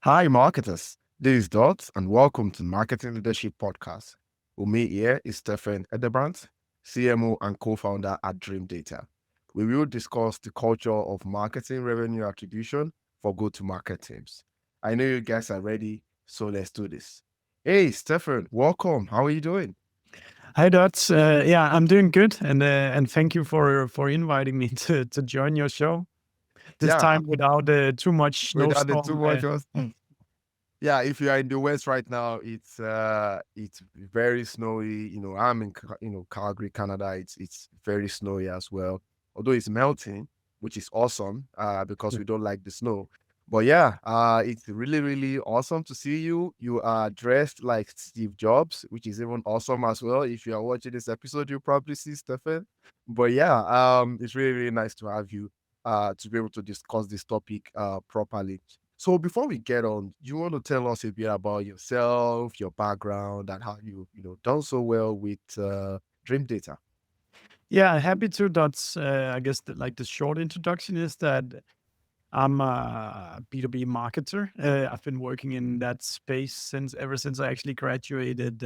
Hi, marketers. This is Dot, and welcome to Marketing Leadership Podcast. With me here is Stephan Hedebrandt, CMO and co-founder at Dream Data. We will discuss the culture of marketing revenue attribution for go-to-market teams. I know you guys are ready, so let's do this. Hey, Stephan, welcome. How are you doing? Hi, Dots. Yeah, I'm doing good, and thank you for inviting me to join your show. This Yeah, time without too much without the too snowstorm. much. Yeah, if you are in the West right now, it's very snowy. I'm in Calgary, Canada. It's very snowy as well. Although it's melting, which is awesome, because we don't like the snow. But yeah, it's really, really awesome to see you. You are dressed like Steve Jobs, which is even awesome as well. If you are watching this episode, you'll probably see Stephen. But yeah, it's really, really nice to have you to be able to discuss this topic properly. So before we get on, you want to tell us a bit about yourself, your background, and how you done so well with Dream Data. Yeah, happy to, Dots. I guess the short introduction is that I'm a B2B marketer. I've been working in that space ever since I actually graduated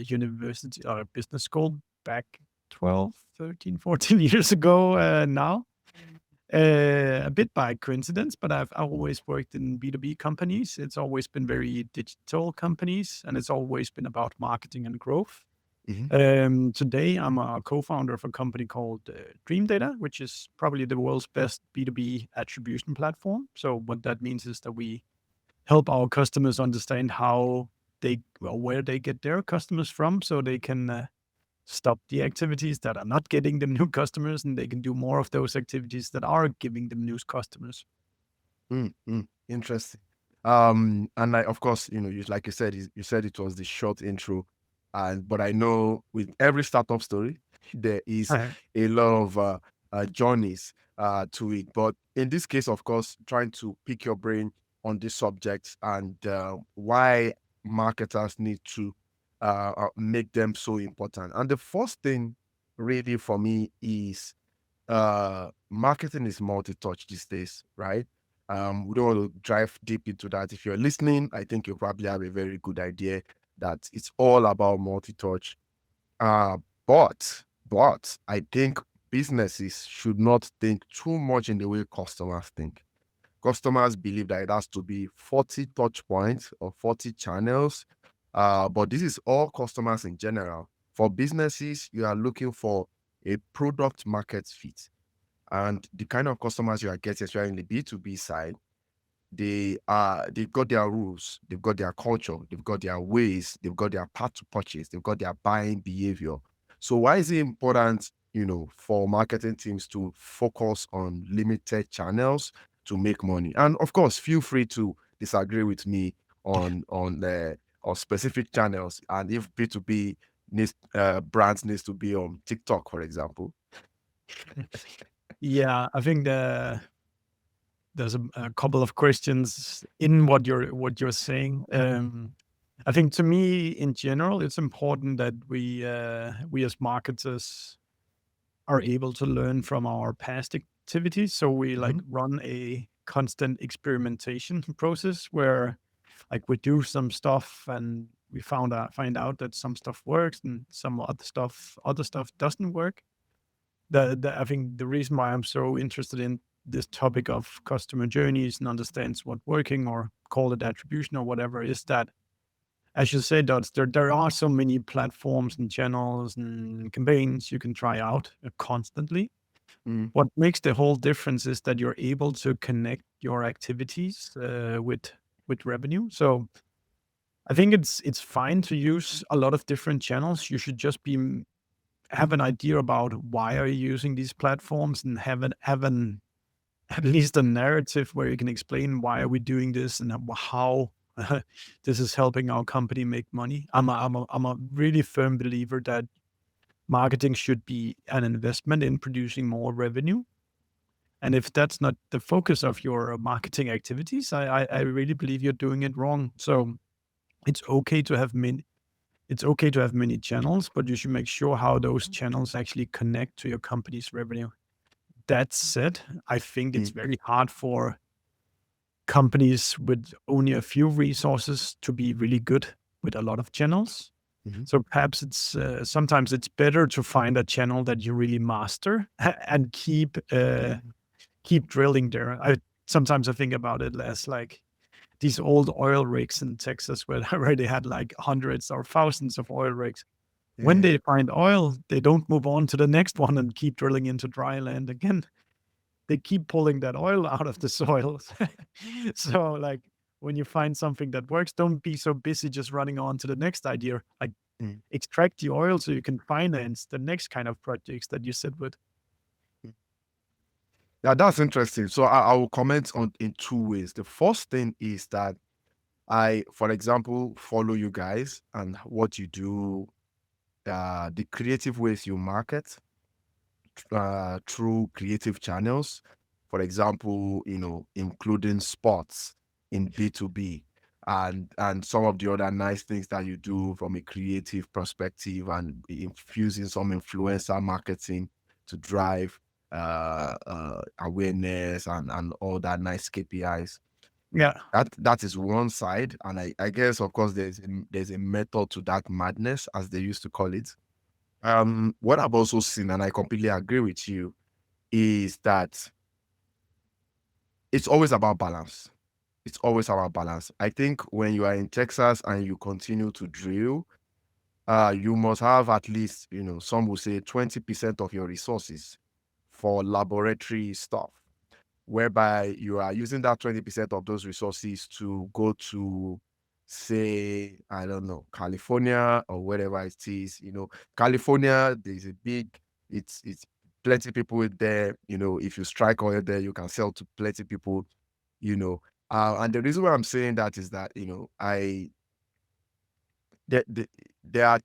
university or business school back 12, 13, 14 years ago now. A bit by coincidence, but I've always worked in B2B companies. It's always been very digital companies, and it's always been about marketing and growth. Mhm. Today, I'm a co-founder of a company called Dream Data, which is probably the world's best B2B attribution platform. So what that means is that we help our customers understand where they get their customers from, so they can stop the activities that are not getting them new customers, and they can do more of those activities that are giving them new customers. Interesting. And of course, like you said, you said it was the short intro, and but I know with every startup story, there is a lot of journeys to it. But in this case, of course, trying to pick your brain on this subject and why marketers need to make them so important. And the first thing, really, for me is marketing is multi-touch these days, right? We don't want to drive deep into that. If you're listening, I think you probably have a very good idea that it's all about multi-touch. Uh, but I think businesses should not think too much in the way customers think. Customers believe that it has to be 40 touch points or 40 channels. But this is all customers in general. For businesses, you are looking for a product market fit. And the kind of customers you are getting, especially in the B2B side, they've got their rules, they've got their culture, they've got their ways, they've got their path to purchase, they've got their buying behavior. So why is it important, for marketing teams to focus on limited channels to make money? And of course, feel free to disagree with me on specific channels, and if B2B needs brands needs to be on TikTok, for example. Yeah, I think there's a couple of questions in what you're saying. I think to me, in general, it's important that we as marketers are able to learn from our past activities. So we run a constant experimentation process where we do some stuff and we find out that some stuff works and some other stuff doesn't work. I think the reason why I'm so interested in this topic of customer journeys and understands what's working, or call it attribution or whatever, is that, as you said, Dots, there are so many platforms and channels and campaigns you can try out constantly. Mm. What makes the whole difference is that you're able to connect your activities with revenue. So I think it's fine to use a lot of different channels. You should just have an idea about why are you using these platforms, and have at least a narrative where you can explain why are we doing this and how this is helping our company make money. I'm a really firm believer that marketing should be an investment in producing more revenue. And if that's not the focus of your marketing activities, I really believe you're doing it wrong. So it's okay to have many channels, but you should make sure how those channels actually connect to your company's revenue. That said, I think it's very hard for companies with only a few resources to be really good with a lot of channels. Mhm. So perhaps it's sometimes it's better to find a channel that you really master and keep drilling there. Sometimes I think about it as like these old oil rigs in Texas where they already had like hundreds or thousands of oil rigs. When Yeah. they find oil, they don't move on to the next one and keep drilling into dry land again. They keep pulling that oil out of the soil. So, like, when you find something that works, don't be so busy just running on to the next idea. Like, Mm. extract the oil so you can finance the next kind of projects that you sit with. Yeah, that's interesting. So I will comment on in two ways. The first thing is that I, for example, follow you guys and what you do, the creative ways you market through creative channels. For example, including sports in B2B and some of the other nice things that you do from a creative perspective and infusing some influencer marketing to drive awareness and all that nice KPIs. Yeah. That is one side, and I guess of course there's a method to that madness, as they used to call it. What I've also seen, and I completely agree with you, is that it's always about balance. It's always about balance. I think when you are in Texas and you continue to drill, you must have at least, some will say 20% of your resources for laboratory stuff, whereby you are using that 20% of those resources to go to, say, I don't know, California or wherever it is. California, there's a big, it's plenty people there. If you strike oil there, you can sell to plenty people, you know. And the reason why I'm saying that is that, there, there, there are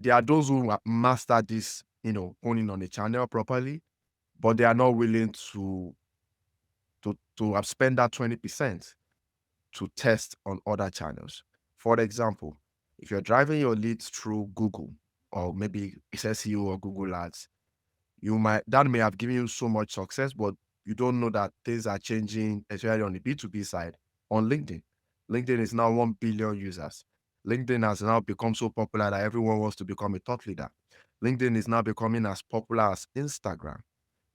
there are those who master this, owning on a channel properly, but they are not willing to have spent that 20% to test on other channels. For example, if you're driving your leads through Google or maybe it's SEO or Google Ads, that may have given you so much success, but you don't know that things are changing, especially on the B2B side, on LinkedIn. LinkedIn is now 1 billion users. LinkedIn has now become so popular that everyone wants to become a thought leader. LinkedIn is now becoming as popular as Instagram.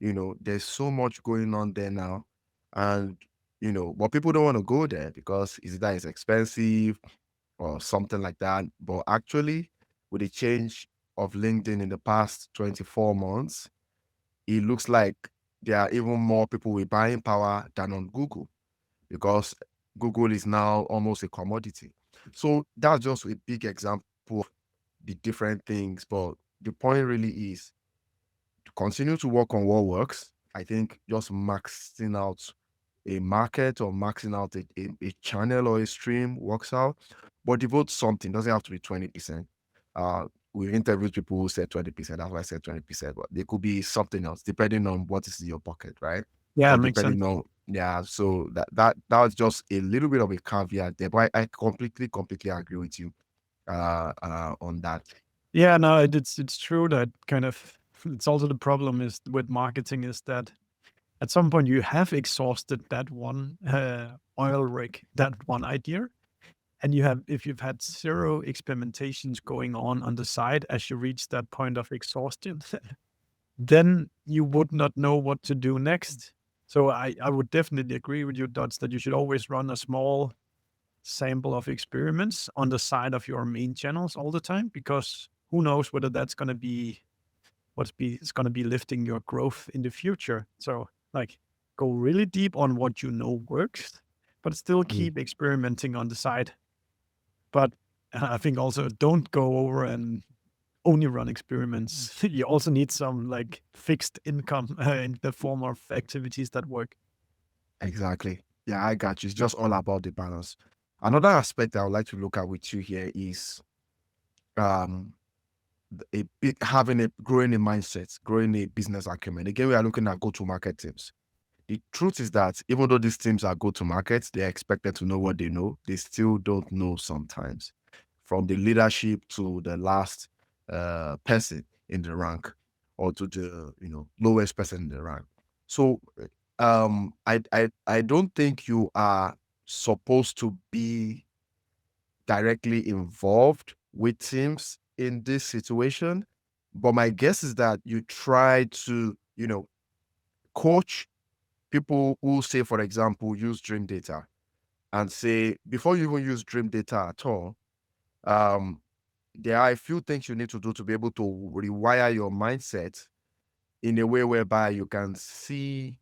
There's so much going on there now. And, but people don't want to go there because it's expensive or something like that. But actually, with the change of LinkedIn in the past 24 months, it looks like there are even more people with buying power than on Google because Google is now almost a commodity. So that's just a big example of the different things. But the point really is to continue to work on what works. I think just maxing out a market or maxing out a channel or a stream works out, but devote something. Doesn't have to be 20%. We interviewed people who said 20%. That's why I said 20%, but there could be something else depending on what is in your pocket, right? Yeah, Or makes sense. depending on, yeah. So that was just a little bit of a caveat there, but I completely agree with you on that. Yeah, no, it's true that kind of it's also the problem is with marketing is that at some point you have exhausted that one oil rig, that one idea, and if you've had zero experimentations going on the side as you reach that point of exhaustion, then you would not know what to do next. So I would definitely agree with you, Dots, that you should always run a small sample of experiments on the side of your main channels all the time, because who knows whether that's going to be it's going to be lifting your growth in the future. So like go really deep on what you know works, but still Mm. keep experimenting on the side. But I think also don't go over and only run experiments. You also need some like fixed income in the form of activities that work. Exactly. Yeah, I got you. It's just all about the balance. Another aspect I would like to look at with you here is um having a growing a mindset, growing a business acumen. Again, we are looking at go-to-market teams. The truth is that even though these teams are go-to-market, they're expected to know what they know. They still don't know sometimes, from the leadership to the last person in the rank, or to the lowest person in the rank. So I don't think you are supposed to be directly involved with teams in this situation, but my guess is that you try to, coach people who, say, for example, use dream data, and say, before you even use dream data at all, um, there are a few things you need to do to be able to rewire your mindset in a way whereby you can see,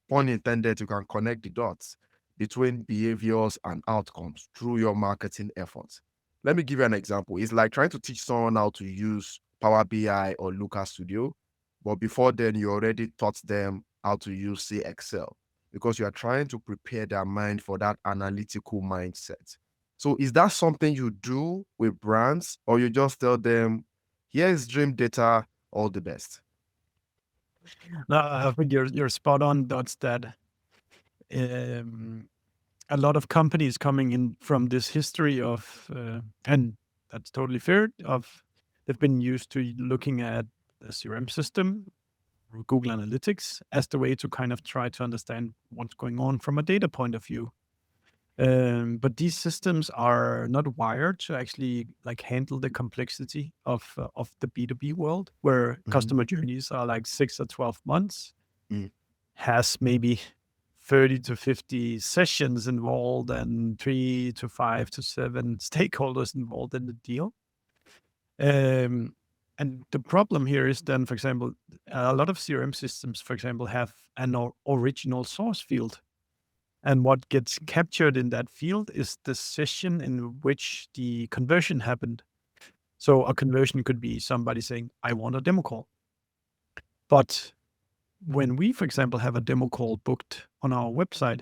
pun intended, you can connect the dots between behaviors and outcomes through your marketing efforts. Let me give you an example. It's like trying to teach someone how to use Power BI or Looker Studio, but before then, you already taught them how to use, say, Excel, because you are trying to prepare their mind for that analytical mindset. So, is that something you do with brands, or you just tell them, here's dream data, all the best? No, I think you're spot on. That's that. Um, a lot of companies coming in from this history of, and that's totally fair. Of they've been used to looking at the CRM system, or Google Analytics, as the way to kind of try to understand what's going on from a data point of view. But these systems are not wired to actually like handle the complexity of the B2B world, where Mhm. customer journeys are like 6 or 12 months, Mm. has maybe 30 to 50 sessions involved and 3 to 5 to 7 stakeholders involved in the deal. And the problem here is then, for example, a lot of CRM systems, for example, have an original source field. And what gets captured in that field is the session in which the conversion happened. So a conversion could be somebody saying, I want a demo call. But when we, for example, have a demo call booked on our website,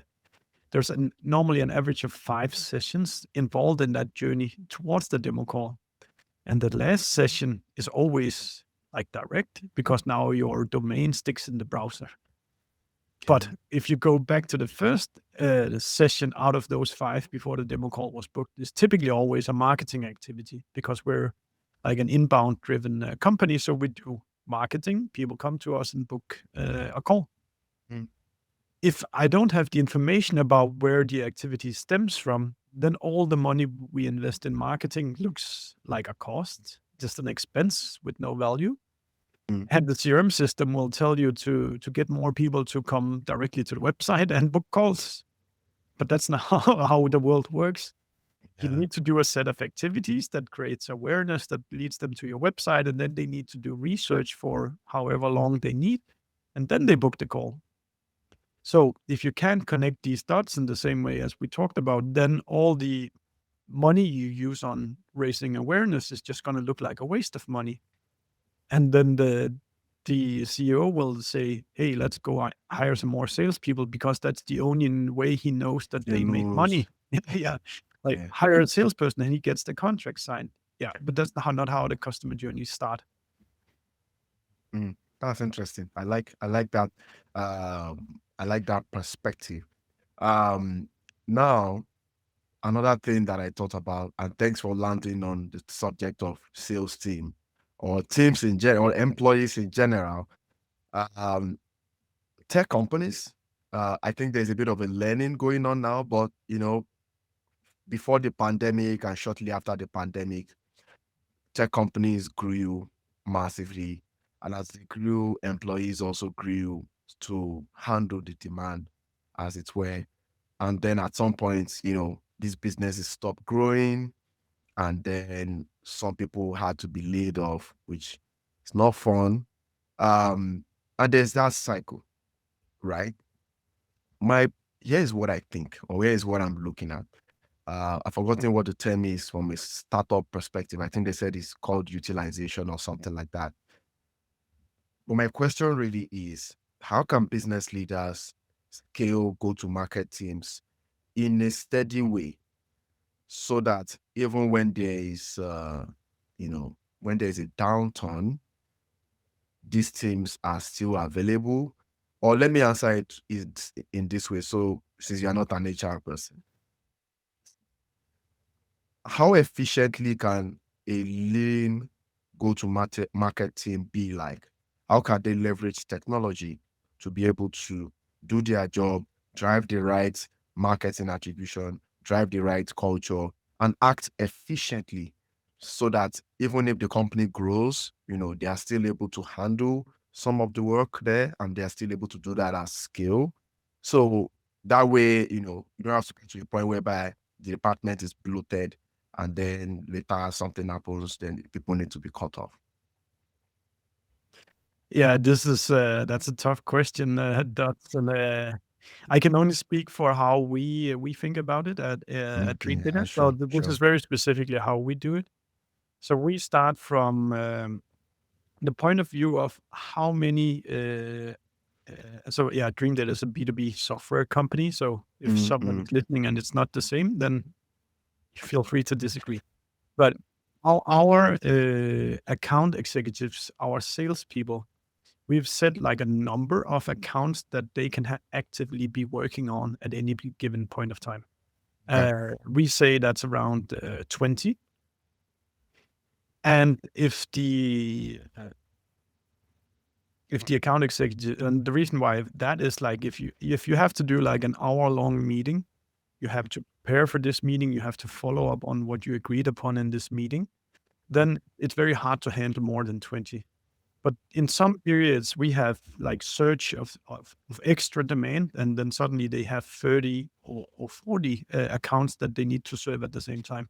there's normally an average of 5 sessions involved in that journey towards the demo call. And the last session is always like direct because now your domain sticks in the browser. But if you go back to the first session out of those 5 before the demo call was booked, it's typically always a marketing activity because we're like an inbound driven company. So we do marketing. People come to us and book a call. Mm. If I don't have the information about where the activity stems from, then all the money we invest in marketing looks like a cost, just an expense with no value. Mm. And the CRM system will tell you to get more people to come directly to the website and book calls. But that's not how the world works. You Yeah. need to do a set of activities that creates awareness that leads them to your website, and then they need to do research for however long they need, and then they book the call. So if you can't connect these dots in the same way as we talked about, then all the money you use on raising awareness is just going to look like a waste of money. And then the CEO will say, "Hey, let's go hire some more salespeople because that's the only way he knows that You they make lose. money." Yeah, like Yeah. hire a salesperson and he gets the contract signed. Yeah, but that's not how the customer journeys start. Mm. That's interesting. I like that. I like that perspective. Um, Now, another thing that I thought about, and thanks for landing on the subject of sales team or teams in general, or employees in general. Um, Tech companies, I think there's a bit of a learning going on now, but before the pandemic and shortly after the pandemic, tech companies grew massively. And as they grew, employees also grew to handle the demand, as it were. And then at some point, these businesses stopped growing. And then some people had to be laid off, which is not fun. And there's that cycle, right? My Here's what I think, or here's what I'm looking at. I've forgotten what the term is from a startup perspective. I think they said it's called utilization or something like that. But my question really is, how can business leaders scale go-to-market teams in a steady way so that even when there is, when there's a downturn, these teams are still available? Or let me answer it in this way. So, since you're not an HR person, how efficiently can a lean go-to-market team be like? How can they leverage technology to be able to do their job, drive the right marketing attribution, drive the right culture, and act efficiently so that even if the company grows, they are still able to handle some of the work there and they are still able to do that at scale. So that way, you don't have to get to a point whereby the department is bloated and then later something happens, then people need to be cut off. Yeah, that's a tough question, Dots, and I can only speak for how we think about it at Okay, Dream yeah, Dinner. So sure, this is sure. very specifically how we do it. So we start from the point of view of how many. So yeah, Dream Data is a B2B software company. So if someone is listening and it's not the same, then feel free to disagree. But our account executives, our salespeople, we've set like a number of accounts that they can actively be working on at any given point of time. Okay. We say that's around 20. And if the account executive, and the reason why that is like if you have to do like an hour-long meeting, you have to prepare for this meeting, you have to follow up on what you agreed upon in this meeting, then it's very hard to handle more than 20. But in some periods, we have like surge of extra demand, and then suddenly they have 30 or 40 accounts that they need to serve at the same time.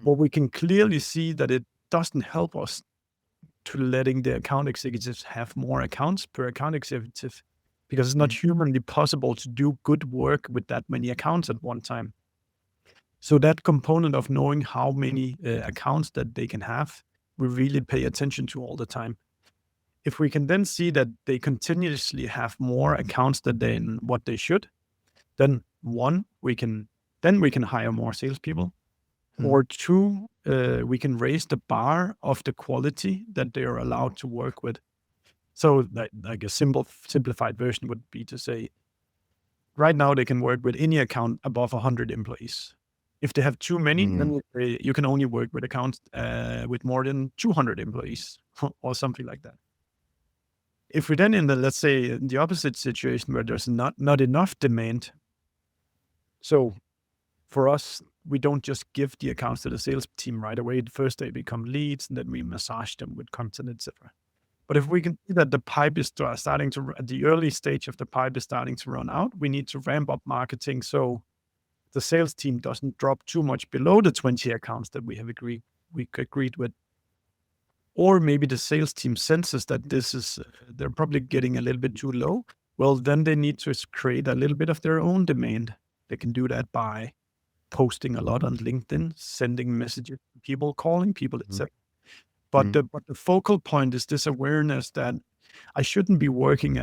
Well, we can clearly see that it doesn't help us to letting the account executives have more accounts per account executive because it's not humanly possible to do good work with that many accounts at one time. So that component of knowing how many accounts that they can have, we really pay attention to all the time. If we can then see that they continuously have more accounts than what they should, then we can hire more salespeople. Or two, we can raise the bar of the quality that they are allowed to work with. So like a simplified version would be to say, right now they can work with any account above 100 employees. If they have too many, then you can only work with accounts with more than 200 employees or something like that. If we then let's say in the opposite situation where there's not enough demand, so for us, we don't just give the accounts to the sales team right away. First, they become leads, and then we massage them with content, etc. But if we can see that the pipe is starting to, at the early stage of the pipe is starting to run out, we need to ramp up marketing so the sales team doesn't drop too much below the 20 accounts that we agreed with. Or maybe the sales team senses that they're probably getting a little bit too low. Well, then they need to create a little bit of their own demand. They can do that by posting a lot on LinkedIn, sending messages to people, calling people, etc. But the focal point is this awareness that I shouldn't be working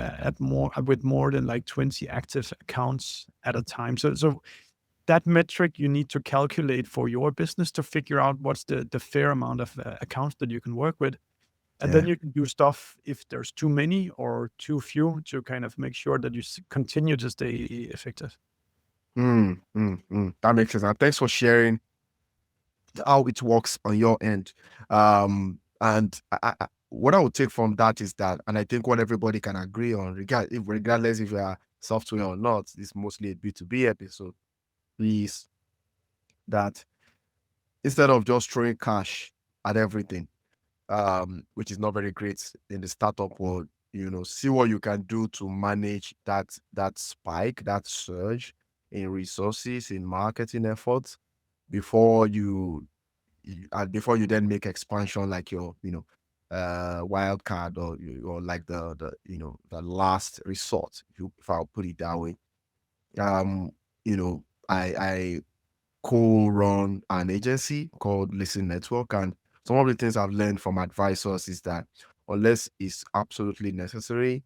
with more than like 20 active accounts at a time. So that metric you need to calculate for your business to figure out what's the fair amount of accounts that you can work with. And then you can do stuff if there's too many or too few to kind of make sure that you continue to stay effective. That makes sense. And thanks for sharing how it works on your end. And what I would take from that is that, and I think what everybody can agree on, regardless if you are software or not, it's mostly a B2B episode, is that instead of just throwing cash at everything, which is not very great in the startup world, see what you can do to manage that spike, that surge in resources, in marketing efforts before you then make expansion like your wild card or like the last resort, if I'll put it that way. I co-run an agency called Listen Network, and some of the things I've learned from advisors is that unless it's absolutely necessary,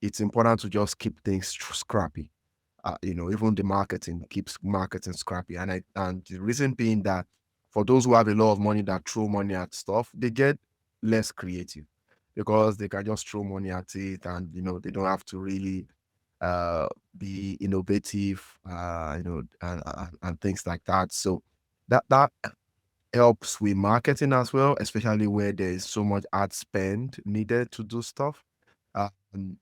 it's important to just keep things scrappy. Even the marketing keeps marketing scrappy, and the reason being that for those who have a lot of money that throw money at stuff, they get less creative because they can just throw money at it, and they don't have to really be innovative, and things like that. So that helps with marketing as well, especially where there is so much ad spend needed to do stuff. And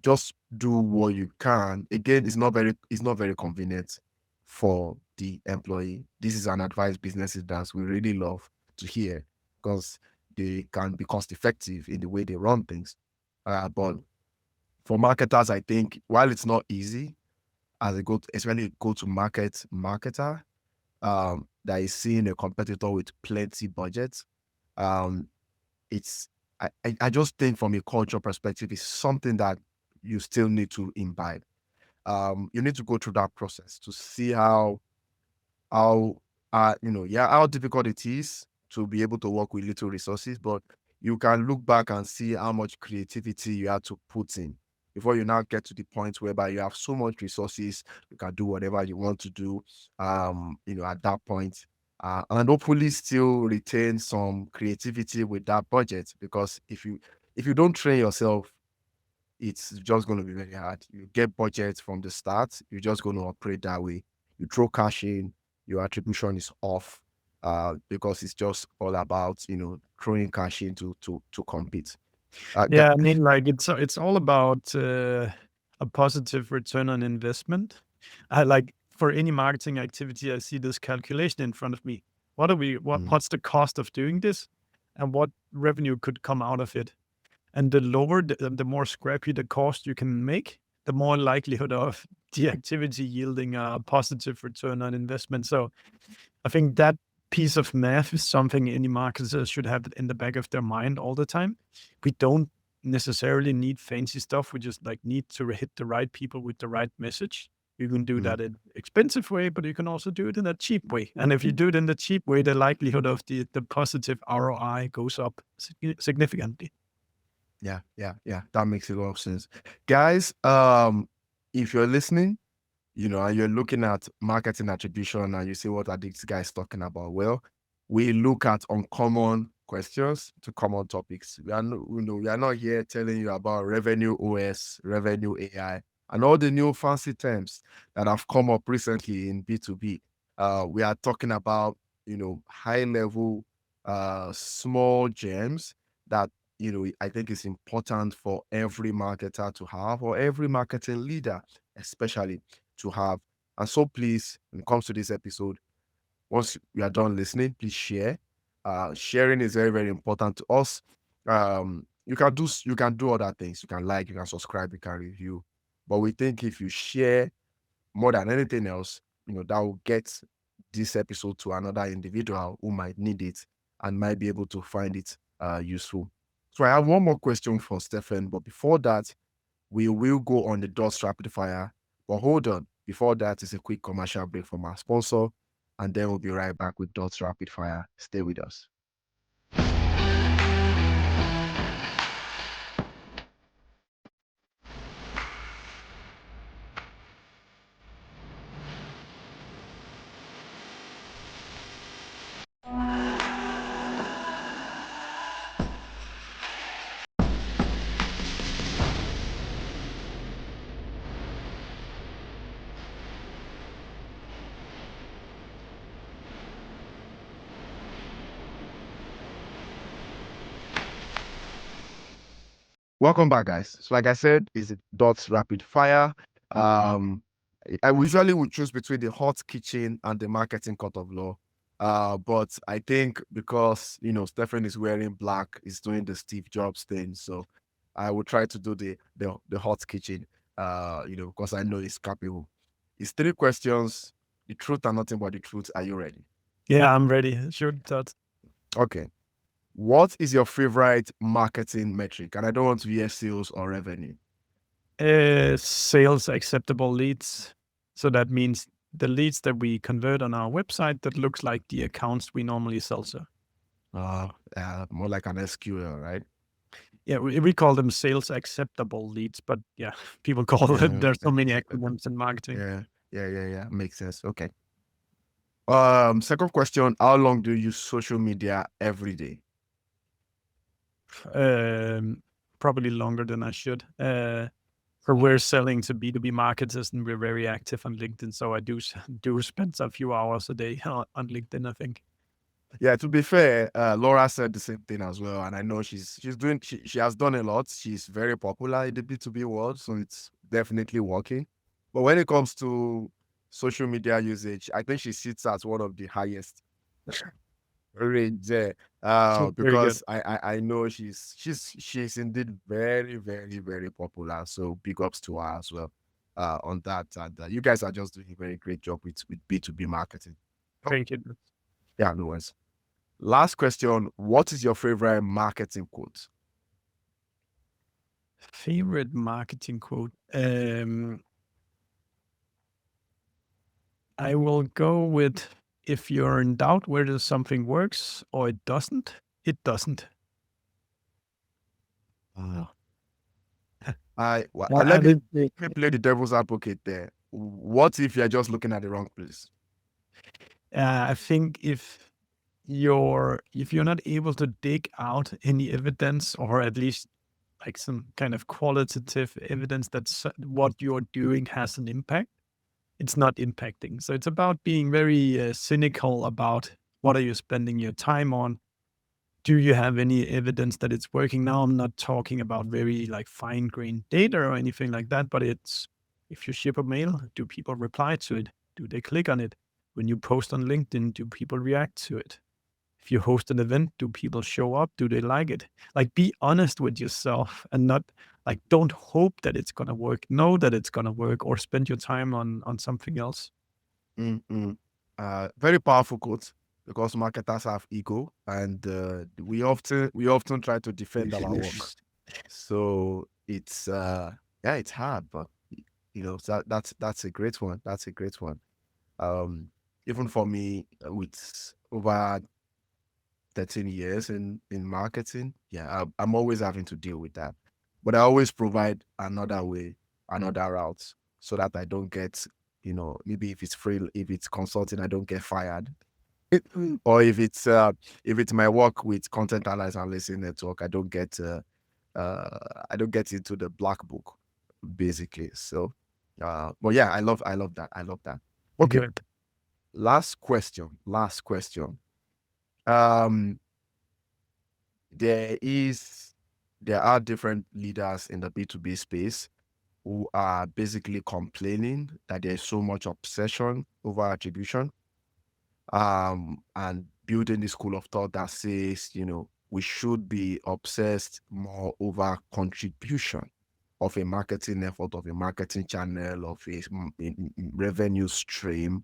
just do what you can. Again, it's not very convenient for the employee. This is an advice businesses that we really love to hear because they can be cost effective in the way they run things. But for marketers, I think while it's not easy as especially go to marketer that is seeing a competitor with plenty budget, um, it's I just think from a culture perspective, it's something that you still need to imbibe. You need to go through that process to see how how difficult it is to be able to work with little resources, but you can look back and see how much creativity you had to put in before you now get to the point whereby you have so much resources, you can do whatever you want to do, at that point. And hopefully still retain some creativity with that budget, because if you don't train yourself, it's just going to be very hard. You get budget from the start, you're just going to operate that way. You throw cash in, your attribution is off, because it's just all about throwing cash in to compete. Yeah, I mean, like it's all about a positive return on investment. I like for any marketing activity, I see this calculation in front of me. What's the cost of doing this, and what revenue could come out of it? And the lower, the more scrappy the cost you can make, the more likelihood of the activity yielding a positive return on investment. So I think that piece of math is something any marketers should have in the back of their mind all the time. We don't necessarily need fancy stuff. We just like need to hit the right people with the right message. You can do that in expensive way, but you can also do it in a cheap way. And if you do it in the cheap way, the likelihood of the positive ROI goes up significantly. Yeah, that makes a lot of sense. Guys, if you're listening, and you're looking at marketing attribution and you say, what are these guys talking about? Well, we look at uncommon questions to common topics. We are not here telling you about revenue OS, revenue AI, and all the new fancy terms that have come up recently in B2B. We are talking about, high level, small gems that, I think is important for every marketer to have, or every marketing leader, especially to have. And so please, when it comes to this episode, once you are done listening, please share. Sharing is very, very important to us. You can do other things. You can like, you can subscribe, you can review. But we think if you share more than anything else, that will get this episode to another individual who might need it and might be able to find it useful. So I have one more question for Stephan, but before that, we will go on the dots rapid fire. But hold on, before that is a quick commercial break from our sponsor, and then we'll be right back with dots rapid fire. Stay with us. Welcome back, guys. So like I said, is it dots rapid fire. I usually would choose between the hot kitchen and the marketing court of law. But I think because Stephan is wearing black, he's doing the Steve Jobs thing. So I will try to do the hot kitchen, because I know he's capable. It's 3 questions, the truth and nothing but the truth. Are you ready? Yeah, I'm ready. Shoot that. Okay. What is your favorite marketing metric? And I don't want to hear sales or revenue. Sales acceptable leads. So that means the leads that we convert on our website that looks like the accounts we normally sell to. More like an SQL, right? Yeah, we call them sales acceptable leads, but yeah, people call it. There's so many acronyms in marketing. Yeah. Makes sense. Okay. Second question: how long do you use social media every day? Probably longer than I should. We're selling to B2B marketers and we're very active on LinkedIn. So I do spend a few hours a day on LinkedIn, I think. Yeah, to be fair, Laura said the same thing as well, and I know she has done a lot. She's very popular in the B2B world, so it's definitely working. But when it comes to social media usage, I think she sits at one of the highest range there. Very good. Because I know she's indeed very, very, very popular. So big ups to her as well. On that, and you guys are just doing a very great job with B2B marketing. Oh, Thank you. yeah, no worries. Last question. What is your favorite marketing quote? Favorite marketing quote. I will go with, if you're in doubt whether something works or it doesn't, it doesn't. Well, Yeah, let me play the devil's advocate there. What if you're just looking at the wrong place? I think if you're not able to dig out any evidence, or at least like some kind of qualitative evidence that what you're doing has an impact, it's not impacting. So it's about being very cynical about what are you spending your time on. Do you have any evidence that it's working? Now, I'm not talking about very like fine grained data or anything like that, but it's, if you ship a mail, do people reply to it? Do they click on it? When you post on LinkedIn, do people react to it? If you host an event, do people show up? Do they like it? Like, be honest with yourself, and not like, don't hope that it's gonna work. Know that it's gonna work, or spend your time on something else. Mm-mm. Very powerful quote, because marketers have ego, and we often try to defend our work. So it's yeah, it's hard, but that's a great one. That's a great one. Um, Even for me, with over 13 years in marketing, yeah, I'm always having to deal with that. But I always provide another way, another route, so that I don't get, maybe if it's consulting, I don't get fired. Or if it's my work with content analysis network, I don't get into the black book, basically. So but yeah, I love that. I love that. Okay. Good. Last question. Last question. Um there is there are different leaders in the B2B space who are basically complaining that there's so much obsession over attribution, and building the school of thought that says, we should be obsessed more over contribution of a marketing effort, of a marketing channel, of a revenue stream,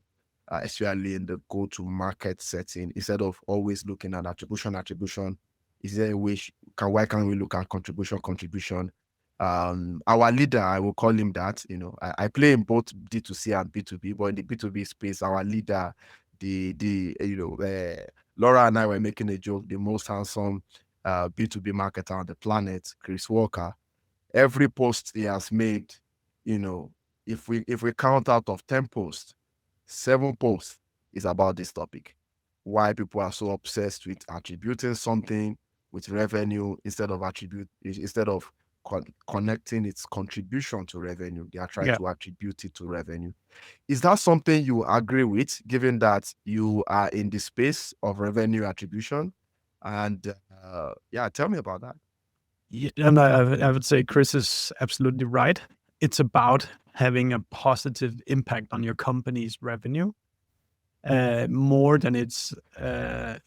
especially in the go-to-market setting, instead of always looking at attribution. Attribution, is there a way? Why can't we look at contribution? Contribution. Our leader, I will call him that. I play in both D2C and B2B, but in the B2B space, our leader, Laura and I were making a joke, the most handsome B2B marketer on the planet, Chris Walker. Every post he has made, you know, if we count out of 10 posts, 7 posts is about this topic. Why people are so obsessed with attributing something with revenue instead of connecting its contribution to revenue. They are trying Yeah. to attribute it to revenue. Is that something you agree with, given that you are in the space of revenue attribution? And yeah, tell me about that. Yeah, and I would say Chris is absolutely right. It's about having a positive impact on your company's revenue, more than it's. I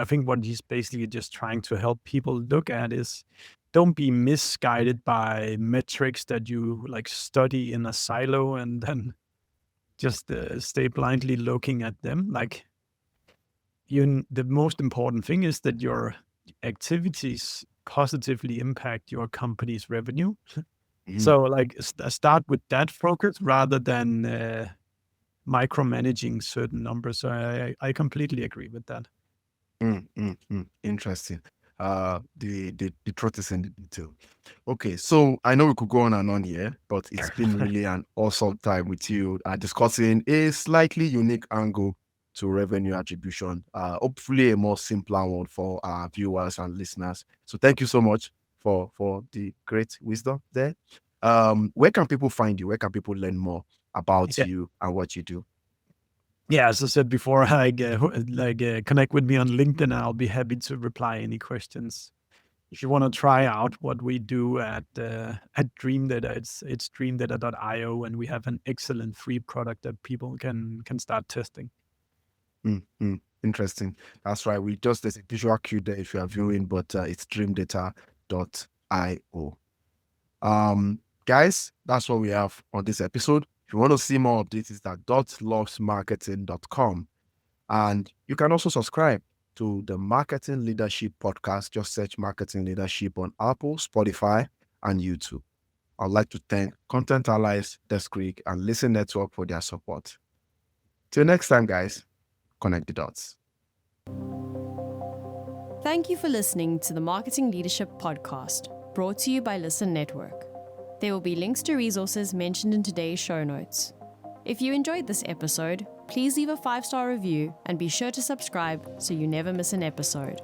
think what he's basically just trying to help people look at is, don't be misguided by metrics that you like study in a silo, and then just stay blindly looking at them. Like, the most important thing is that your activities positively impact your company's revenue. Mhm. So, like, start with that focus rather than micromanaging certain numbers. So I completely agree with that. Interesting. The truth is in the detail. Okay, so I know we could go on and on here, but it's been really an awesome time with you, discussing a slightly unique angle to revenue attribution. Hopefully a more simpler one for our viewers and listeners. So thank you so much for the great wisdom there. Where can people find you? Where can people learn more about Yeah. you and what you do? Yeah, as I said before, connect with me on LinkedIn. I'll be happy to reply any questions. If you want to try out what we do at Dream Data, it's dreamdata.io, and we have an excellent free product that people can start testing. Interesting. That's right. There's a visual cue there if you are viewing, but it's dreamdata.io. Guys, that's what we have on this episode. If you want to see more of this, it's at .lovesmarketing.com. And you can also subscribe to the Marketing Leadership Podcast. Just search Marketing Leadership on Apple, Spotify, and YouTube. I'd like to thank Content Allies, Desk Creek, and Listen Network for their support. Till next time, guys, connect the dots. Thank you for listening to the Marketing Leadership Podcast, brought to you by Listen Network. There will be links to resources mentioned in today's show notes. If you enjoyed this episode, please leave a 5-star review and be sure to subscribe so you never miss an episode.